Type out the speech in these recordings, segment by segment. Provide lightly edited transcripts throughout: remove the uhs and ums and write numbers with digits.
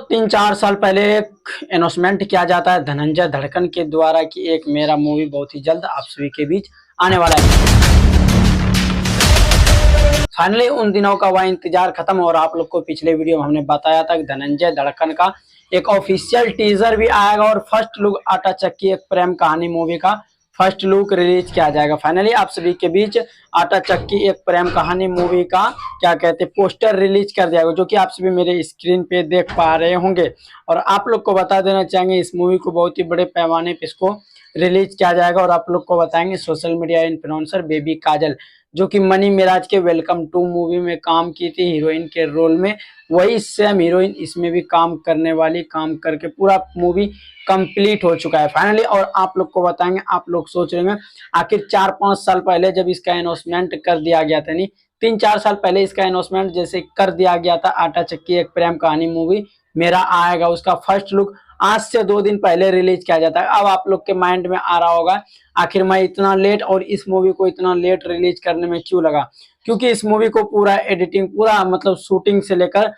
3-4 साल पहले एक अनाउंसमेंट किया जाता है धनंजय धड़कन के द्वारा कि एक मेरा मूवी बहुत ही जल्द आप सभी के बीच आने वाला है। फाइनली उन दिनों का वह इंतजार खत्म और आप लोग को पिछले वीडियो में हमने बताया था कि धनंजय धड़कन का एक ऑफिशियल टीजर भी आएगा और फर्स्ट लुक आटा चक्की एक प्रेम कहानी मूवी का फर्स्ट लुक रिलीज किया जाएगा। फाइनली आप सभी के बीच आटा चक्की एक प्रेम कहानी मूवी का क्या कहते हैं पोस्टर रिलीज कर दिया गया, जो कि आप सभी मेरे स्क्रीन पे देख पा रहे होंगे। और आप लोग को बता देना चाहेंगे इस मूवी को बहुत ही बड़े पैमाने पे इसको रिलीज किया जाएगा। और आप लोग को बताएंगे सोशल मीडिया इन्फ्लुएंसर बेबी काजल, जो कि मनी मिराज के वेलकम टू मूवी में काम की थी हीरोइन के रोल में, वही सेम हीरोइन इसमें भी काम करने वाली, काम करके पूरा मूवी कंप्लीट हो चुका है फाइनली। और आप लोग को बताएंगे, आप लोग सोच रहे हैं आखिर 4-5 साल पहले जब इसका अनाउंसमेंट कर दिया गया था, नहीं 3-4 साल पहले इसका अनाउंसमेंट जैसे कर दिया गया था आटा चक्की एक प्रेम कहानी मूवी मेरा आएगा, उसका फर्स्ट लुक आज से 2 दिन पहले रिलीज किया जाता है। अब आप लोग के माइंड में आ रहा होगा आखिर मैं इतना लेट और इस मूवी को इतना लेट रिलीज करने में क्यों लगा, क्योंकि इस मूवी को पूरा एडिटिंग पूरा मतलब शूटिंग से लेकर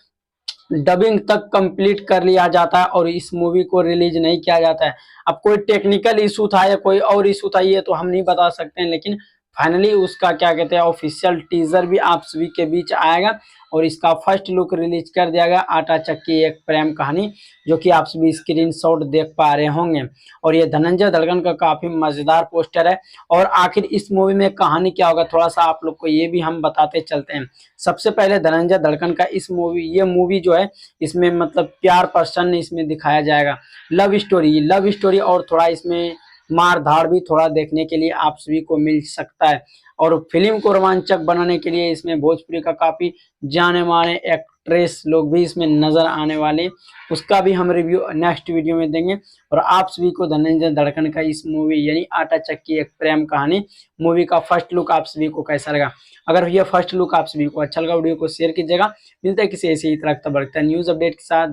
डबिंग तक कंप्लीट कर लिया जाता है और इस मूवी को रिलीज नहीं किया जाता है। अब कोई टेक्निकल इशू था या कोई और इशू था ये तो हम नहीं बता सकते हैं, लेकिन फाइनली उसका क्या कहते हैं ऑफिशियल टीजर भी आप सभी के बीच आएगा और इसका फर्स्ट लुक रिलीज कर दिया गया आटा चक्की एक प्रेम कहानी, जो कि आप सभी स्क्रीनशॉट देख पा रहे होंगे। और ये धनंजय धड़कन का काफी मजेदार पोस्टर है। और आखिर इस मूवी में कहानी क्या होगा थोड़ा सा आप लोग को ये भी हम बताते चलते हैं। सबसे पहले धनंजय धड़कन का ये मूवी जो है इसमें मतलब प्यार प्रसन्न इसमें दिखाया जाएगा, लव स्टोरी और थोड़ा इसमें मार धाड़ भी थोड़ा देखने के लिए आप सभी को मिल सकता है। और फिल्म को रोमांचक बनाने के लिए इसमें भोजपुरी का काफी जाने माने एक्ट्रेस लोग भी इसमें नजर आने वाले, उसका भी हम रिव्यू नेक्स्ट वीडियो में देंगे। और आप सभी को धनंजय धड़कन का इस मूवी यानी आटा चक्की एक प्रेम कहानी मूवी का फर्स्ट लुक आप सभी को कैसा लगा? अगर ये फर्स्ट लुक आप सभी को अच्छा लगा वीडियो को शेयर कीजिएगा। मिलता है किसी ऐसे ही तरह बढ़ता न्यूज अपडेट के साथ।